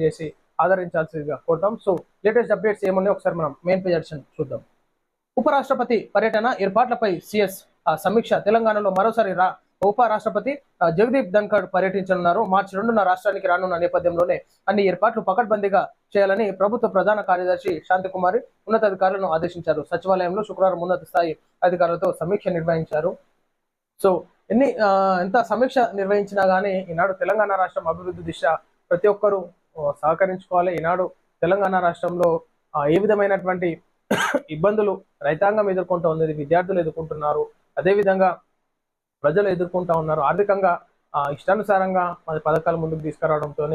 చేసి ఆదరించాల్సిందిగా కోరుతాం. So latest updates ఏమున్నాయో ఒకసారి మనం మెయిన్ పేజ్ చూద్దాం. ఉపరాష్ట్రపతి పర్యటన ఏర్పాట్లపై సిఎస్ సమీక్ష. తెలంగాణలో మరోసారి ఉపరాష్ట్రపతి జగదీప్ ధన్ఖడ్ పర్యటించనున్నారు. మార్చి 2న రాష్ట్రానికి రానున్న నేపథ్యంలోనే అన్ని ఏర్పాట్లు పకడ్బందీగా చేయాలని ప్రభుత్వ ప్రధాన కార్యదర్శి శాంతికుమారి ఉన్నతాధికారులను ఆదేశించారు. సచివాలయంలో శుక్రవారం ఉన్నత స్థాయి అధికారులతో సమీక్ష నిర్వహించారు. సో ఎంత సమీక్ష నిర్వహించినా కానీ ఈనాడు తెలంగాణ రాష్ట్రం అభివృద్ధి దిశ ప్రతి ఒక్కరూ సహకరించుకోవాలి. ఈనాడు తెలంగాణ రాష్ట్రంలో ఏ విధమైనటువంటి ఇబ్బందులు రైతాంగం ఎదుర్కొంటూ ఉంది, విద్యార్థులు ఎదుర్కొంటున్నారు, అదేవిధంగా ప్రజలు ఎదుర్కొంటూ ఉన్నారు. ఆర్థికంగా ఇష్టానుసారంగా పథకాలు ముందుకు తీసుకురావడంతో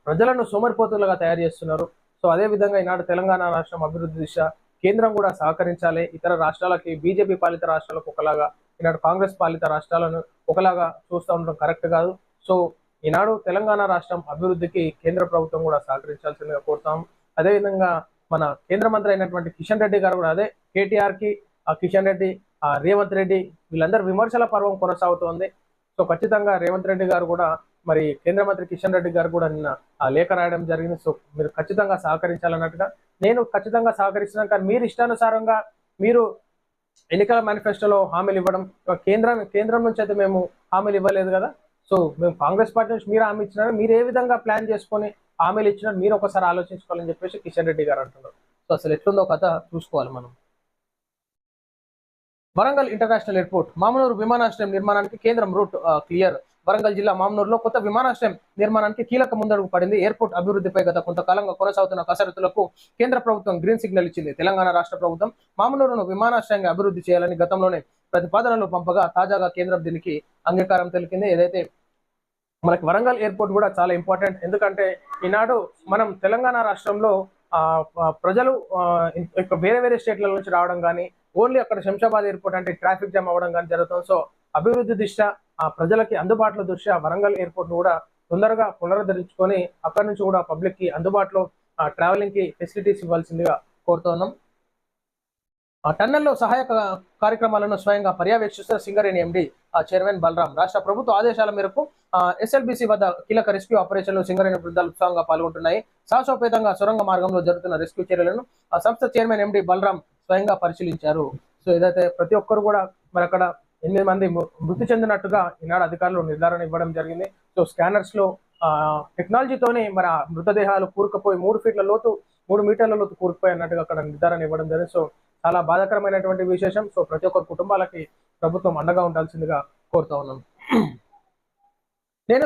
ప్రజలను సోమరిపోతులుగా తయారు చేస్తున్నారు. సో అదేవిధంగా ఈనాడు తెలంగాణ రాష్ట్రం అభివృద్ధి దిశ కేంద్రం కూడా సహకరించాలి. ఇతర రాష్ట్రాలకి బీజేపీ పాలిత రాష్ట్రాలకు ఒకలాగా, ఈనాడు కాంగ్రెస్ పాలిత రాష్ట్రాలను ఒకలాగా చూస్తూ ఉండడం కరెక్ట్ కాదు. సో ఈనాడు తెలంగాణ రాష్ట్రం అభివృద్ధికి కేంద్ర ప్రభుత్వం కూడా సహకరించాల్సిందిగా కోరుతాం. అదేవిధంగా మన కేంద్ర మంత్రి అయినటువంటి కిషన్ రెడ్డి గారు కూడా అదే కేటీఆర్ కి కిషన్ రెడ్డి, రేవంత్ రెడ్డి వీళ్ళందరూ విమర్శల పర్వం కొనసాగుతోంది. సో ఖచ్చితంగా రేవంత్ రెడ్డి గారు కూడా మరి కేంద్ర మంత్రి కిషన్ రెడ్డి గారు కూడా నిన్న లేఖ రాయడం జరిగింది. సో మీరు ఖచ్చితంగా సహకరించాలన్నట్టుగా, నేను ఖచ్చితంగా సహకరిస్తున్నాను, కానీ మీరు ఇష్టానుసారంగా మీరు ఎన్నికల మేనిఫెస్టోలో హామీలు ఇవ్వడం, కేంద్రం నుంచి అయితే మేము హామీలు ఇవ్వలేదు కదా. సో మేము కాంగ్రెస్ పార్టీ నుంచి మీరు హామీ ఇచ్చినారు, మీరు ఏ విధంగా ప్లాన్ చేసుకొని హామీలు ఇచ్చినారు మీరు ఒకసారి ఆలోచించుకోవాలని చెప్పేసి కిషన్ రెడ్డి గారు అంటున్నారు. సో అసలు ఎట్లుందో కథ చూసుకోవాలి మనం. వరంగల్ ఇంటర్నేషనల్ ఎయిర్పోర్ట్ మామనూరు విమానాశ్రయం నిర్మాణానికి కేంద్రం రూట్ క్లియర్. వరంగల్ జిల్లా మామనూరులో కొత్త విమానాశ్రయం నిర్మాణానికి కీలక ముందడుగు పడింది. ఎయిర్పోర్ట్ అభివృద్ధిపై గత కొంతకాలంగా కొనసాగుతున్న కసరత్తులకు కేంద్ర ప్రభుత్వం గ్రీన్ సిగ్నల్ ఇచ్చింది. తెలంగాణ రాష్ట్ర ప్రభుత్వం మామనూరును విమానాశ్రయంగా అభివృద్ధి చేయాలని గతంలోనే ప్రతిపాదనలు పంపగా తాజాగా కేంద్రం దీనికి అంగీకారం తెలిపింది. ఏదైతే మనకి వరంగల్ ఎయిర్పోర్ట్ కూడా చాలా ఇంపార్టెంట్, ఎందుకంటే ఈనాడు మనం తెలంగాణ రాష్ట్రంలో ప్రజలు వేరే వేరే స్టేట్ల నుంచి రావడం కానీ, ఓన్లీ అక్కడ శంషాబాద్ ఎయిర్పోర్ట్ అంటే ట్రాఫిక్ జామ్ అవ్వడం కానీ జరుగుతుంది. సో అభివృద్ధి దృష్ట్యా ప్రజలకి అందుబాటులో దృష్ట్యా వరంగల్ ఎయిర్పోర్ట్ కూడా తొందరగా పునరుద్ధరించుకొని అక్కడి నుంచి కూడా పబ్లిక్ కి అందుబాటులో ట్రావెలింగ్ కి ఫెసిలిటీస్ ఇవ్వాల్సిందిగా కోరుతున్నాం. టన్నెల్లో సహాయక కార్యక్రమాలను స్వయంగా పర్యవేక్షిస్తున్న సింగరేణి ఎండి చైర్మన్ బలరాం. రాష్ట్ర ప్రభుత్వ ఆదేశాల మేరకు ఎస్ఎల్బిసి వద్ద కీలక రెస్క్యూ ఆపరేషన్లు సింగరేణి బృందాలు ఉత్సాహంగా పాల్గొంటున్నాయి. సాహసోపేతంగా సొరంగ మార్గంలో జరుగుతున్న రెస్క్యూ చర్యలను సంస్థ చైర్మన్ ఎండి బలరాం స్వయంగా పరిశీలించారు. సో ఏదైతే ప్రతి ఒక్కరు కూడా మరి అక్కడ 8 మంది మృతి చెందినట్టుగా ఈనాడు అధికారులు నిర్ధారణ ఇవ్వడం జరిగింది. సో స్కానర్స్ లో టెక్నాలజీతోనే మరి ఆ మృతదేహాలు కూరుకుపోయి 3 ఫీట్ల లోతు 3 మీటర్ల లోతు కూరుకుపోయి అన్నట్టుగా అక్కడ నిర్ధారణ ఇవ్వడం జరిగింది. సో చాలా బాధాకరమైనటువంటి విశేషం. సో ప్రతి ఒక్కరు కుటుంబాలకి ప్రభుత్వం అండగా ఉండాల్సిందిగా కోరుతా ఉన్నాను. నేను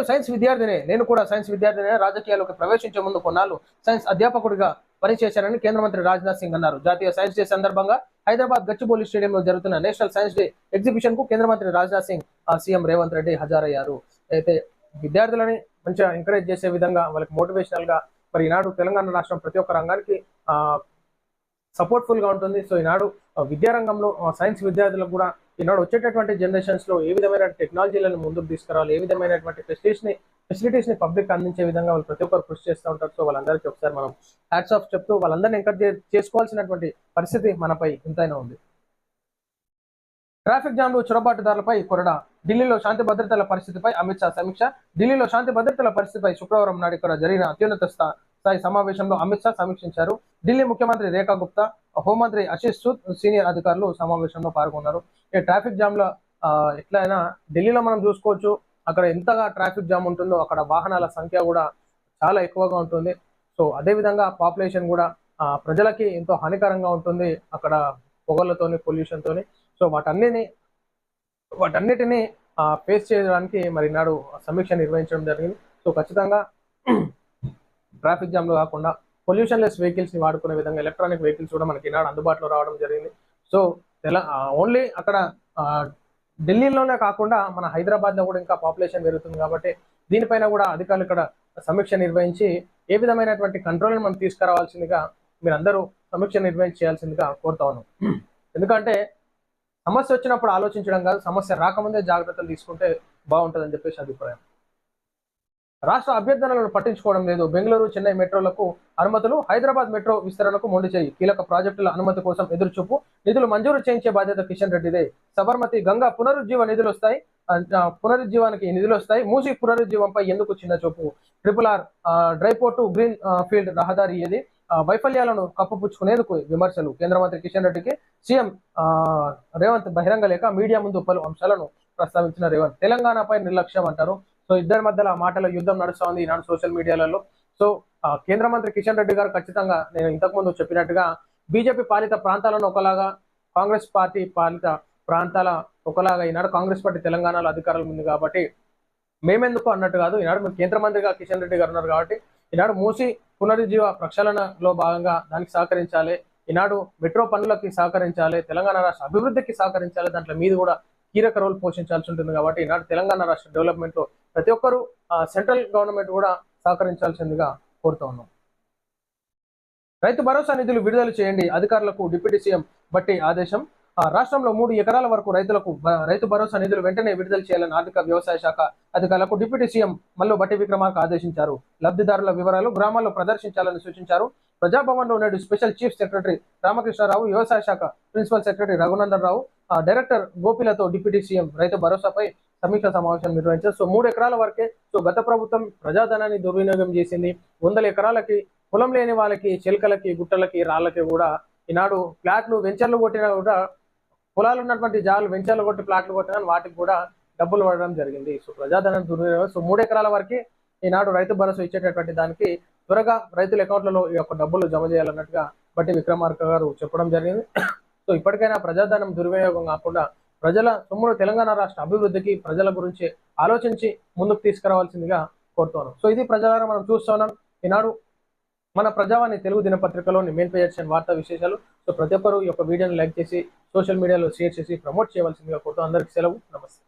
కూడా సైన్స్ విద్యార్థినే. రాజకీయాల్లోకి ప్రవేశించే ముందు కొన్నాళ్ళు సైన్స్ అధ్యాపకుడిగా పనిచేశారని కేంద్ర మంత్రి రాజ్నాథ్ సింగ్ అన్నారు. జాతీయ సైన్స్ డే సందర్భంగా హైదరాబాద్ గచ్చిబౌలి స్టేడియంలో జరుగుతున్న నేషనల్ సైన్స్ డే ఎగ్జిబిషన్ కు కేంద్ర మంత్రి రాజ్నాథ్ సింగ్ సీఎం రేవంత్ రెడ్డి హాజరయ్యారు. అయితే విద్యార్థులని మంచిగా ఎంకరేజ్ చేసే విధంగా వాళ్ళకి మోటివేషనల్ గా మరి ఈనాడు తెలంగాణ రాష్ట్రం ప్రతి ఒక్క రంగానికి సపోర్ట్ఫుల్ గా ఉంటుంది. సో ఈనాడు విద్యారంగంలో సైన్స్ విద్యార్థులకు కూడా ఈనాడు వచ్చేటటువంటి జనరేషన్స్ లో ఏ విధమైన టెక్నాలజీలను ముందుకు తీసుకురావాలి, ఏ విధమైనటువంటి ఫెసిలిటీస్ ని పబ్లిక్ అందించే విధంగా వాళ్ళు ప్రతి ఒక్కరు కృషి చేస్తూ ఉంటారు. సో వాళ్ళందరికీ ఒకసారి మనం హ్యాట్స్ ఆఫ్ చెప్తూ వాళ్ళందరినీ ఎంకరేజ్ చేసుకోవాల్సినటువంటి పరిస్థితి మనపై ఎంతైనా ఉంది. ట్రాఫిక్ జామ్లు చొరబాటుదారులపై కొరడా. ఢిల్లీలో శాంతి భద్రతల పరిస్థితిపై అమిత్ షా సమీక్ష. ఢిల్లీలో శాంతి భద్రతల పరిస్థితిపై శుక్రవారం నాడు ఇక్కడ జరిగిన అత్యున్నత స్థాయి సమావేశంలో అమిత్ షా సమీక్షించారు. ఢిల్లీ ముఖ్యమంత్రి రేఖా గుప్తా, హోంమంత్రి ఆశీష్ సూద్ సీనియర్ అధికారులు సమావేశంలో పాల్గొన్నారు. ఈ ట్రాఫిక్ జామ్ లో ఎట్లయినా ఢిల్లీలో మనం చూసుకోవచ్చు, అక్కడ ఎంతగా ట్రాఫిక్ జామ్ ఉంటుందో అక్కడ వాహనాల సంఖ్య కూడా చాలా ఎక్కువగా ఉంటుంది. సో అదేవిధంగా పాపులేషన్ కూడా ప్రజలకి ఎంతో హానికరంగా ఉంటుంది అక్కడ పొగలతోని, పొల్యూషన్ తోని. సో వాటన్నిటిని ఫేస్ చేయడానికి మరి నాడు సమీక్ష నిర్వహించడం జరిగింది. సో ఖచ్చితంగా ట్రాఫిక్ జామ్ లో కాకుండా పొల్యూషన్ లెస్ వెహికల్స్ ని వాడుకునే విధంగా ఎలక్ట్రానిక్ వెహికల్స్ కూడా మనకి ఈనాడు అందుబాటులో రావడం జరిగింది. సో ఓన్లీ అక్కడ ఢిల్లీలోనే కాకుండా మన హైదరాబాద్ లో కూడా ఇంకా పాపులేషన్ పెరుగుతుంది కాబట్టి దీనిపైన కూడా అధికారులు ఇక్కడ సమీక్ష నిర్వహించి ఏ విధమైనటువంటి కంట్రోల్ మనం తీసుకురావాల్సిందిగా మీరందరూ సమీక్ష నిర్వహించాల్సిందిగా కోరుతా ఉన్నాం. ఎందుకంటే సమస్య వచ్చినప్పుడు ఆలోచించడం కాదు, సమస్య రాకముందే జాగ్రత్తలు తీసుకుంటే బాగుంటుందని చెప్పేసి అభిప్రాయం. రాష్ట్ర అభ్యర్థనలను పట్టించుకోవడం లేదు. బెంగళూరు, చెన్నై మెట్రోలకు అనుమతులు, హైదరాబాద్ మెట్రో విస్తరణకు మొండి చేయి. కీలక ప్రాజెక్టుల అనుమతి కోసం ఎదురుచూపు. నిధులు మంజూరు చేయించే బాధ్యత కిషన్ రెడ్డిదే. సబర్మతి, గంగా పునరుజ్జీవ నిధులు వస్తాయి. పునరుజ్జీవానికి నిధులు వస్తాయి. మూసి పునరుజ్జీవంపై ఎందుకు చిన్న చూపు? ట్రిపుల్ ఆర్ డ్రైపోర్టు, గ్రీన్ ఫీల్డ్ రహదారి ఏది? వైఫల్యాలను కప్పుపుచ్చుకునేందుకు విమర్శలు. కేంద్ర మంత్రి కిషన్ రెడ్డికి సీఎం రేవంత్ బహిరంగ లేఖ. మీడియా ముందు పలు అంశాలను ప్రస్తావించిన రేవంత్. తెలంగాణపై నిర్లక్ష్యం అంటారు. సో ఇద్దరి మధ్యలో మాటల యుద్ధం నడుస్తూ ఉంది ఈనాడు సోషల్ మీడియాలలో. సో కేంద్ర మంత్రి కిషన్ రెడ్డి గారు ఖచ్చితంగా నేను ఇంతకుముందు చెప్పినట్టుగా బీజేపీ పాలిత ప్రాంతాలను ఒకలాగా, కాంగ్రెస్ పార్టీ పాలిత ప్రాంతాల ఒకలాగా ఈనాడు కాంగ్రెస్ పార్టీ తెలంగాణలో అధికారంలో ఉంది కాబట్టి మేమెందుకు అన్నట్టు కాదు. ఈనాడు మీరు కేంద్ర మంత్రిగా కిషన్ రెడ్డి గారు ఉన్నారు కాబట్టి ఈనాడు మూసి పునరుజ్జీవ ప్రక్షాళనలో భాగంగా దానికి సహకరించాలి. ఈనాడు మెట్రో పనులకి సహకరించాలి. తెలంగాణ రాష్ట్ర అభివృద్ధికి సహకరించాలి. దాంట్లో మీది కూడా కీలక రోల్ పోషించాల్సి ఉంటుంది కాబట్టి ఈనాడు తెలంగాణ రాష్ట్ర డెవలప్మెంట్ లో ప్రతి ఒక్కరూ సెంట్రల్ గవర్నమెంట్ కూడా సహకరించాల్సిందిగా కోరుతూ ఉన్నాం. రైతు భరోసా నిధులు విడుదల చేయండి, అధికారులకు డిప్యూటీ సీఎం బట్టి ఆదేశం. రాష్ట్రంలో 3 ఎకరాల వరకు రైతులకు రైతు భరోసా నిధులు వెంటనే విడుదల చేయాలని ఆర్థిక వ్యవసాయ శాఖ అధికారులకు డిప్యూటీ సీఎం మల్లు బట్టి విక్రమార్క ఆదేశించారు. లబ్ధిదారుల వివరాలు గ్రామాల్లో ప్రదర్శించాలని సూచించారు. ప్రజాభవన్లో నేడు స్పెషల్ చీఫ్ సెక్రటరీ రామకృష్ణారావు, వ్యవసాయ శాఖ principal secretary Raghunandan Rao, director గోపిలతో deputy CM రైతు భరోసాపై సమీక్ష సమావేశం నిర్వహించారు. సో 3 ఎకరాల వరకే. సో గత ప్రభుత్వం ప్రజాధనాన్ని దుర్వినియోగం చేసింది. 100 ఎకరాలకి పొలం లేని వాళ్ళకి, చెలకలకి, గుట్టలకి, రాళ్ళకి కూడా ఈనాడు ఫ్లాట్లు వెంచర్లు కొట్టినా కూడా, పొలాలు ఉన్నటువంటి జాలు వెంచర్లు కొట్టి ఫ్లాట్లు కొట్టినా వాటికి కూడా డబ్బులు పడడం జరిగింది. సో ప్రజాధనం దుర్వినియోగం. సో 3 ఎకరాల వరకే ఈనాడు రైతు భరోసా ఇచ్చేటటువంటి దానికి త్వరగా రైతుల అకౌంట్లలో ఈ యొక్క డబ్బులు జమ చేయాలన్నట్టుగా బట్టి విక్రమార్క గారు చెప్పడం జరిగింది. సో ఇప్పటికైనా ప్రజాధనం దుర్వినియోగం కాకుండా ప్రజల సొమ్మును తెలంగాణ రాష్ట్ర అభివృద్ధికి, ప్రజల గురించి ఆలోచించి ముందుకు తీసుకురావాల్సిందిగా కోరుతున్నాను. సో ఇది ప్రజలారా మనం చూస్తున్నాం ఈనాడు మన ప్రజావాణి తెలుగు దినపత్రికలోని మెయిన్ పేజ్ వార్తా విశేషాలు. సో ప్రతి ఒక్కరు ఈ యొక్క వీడియోని లైక్ చేసి సోషల్ మీడియాలో షేర్ చేసి ప్రమోట్ చేయవలసిందిగా కోరుతూ అందరికీ సెలవు. నమస్తే.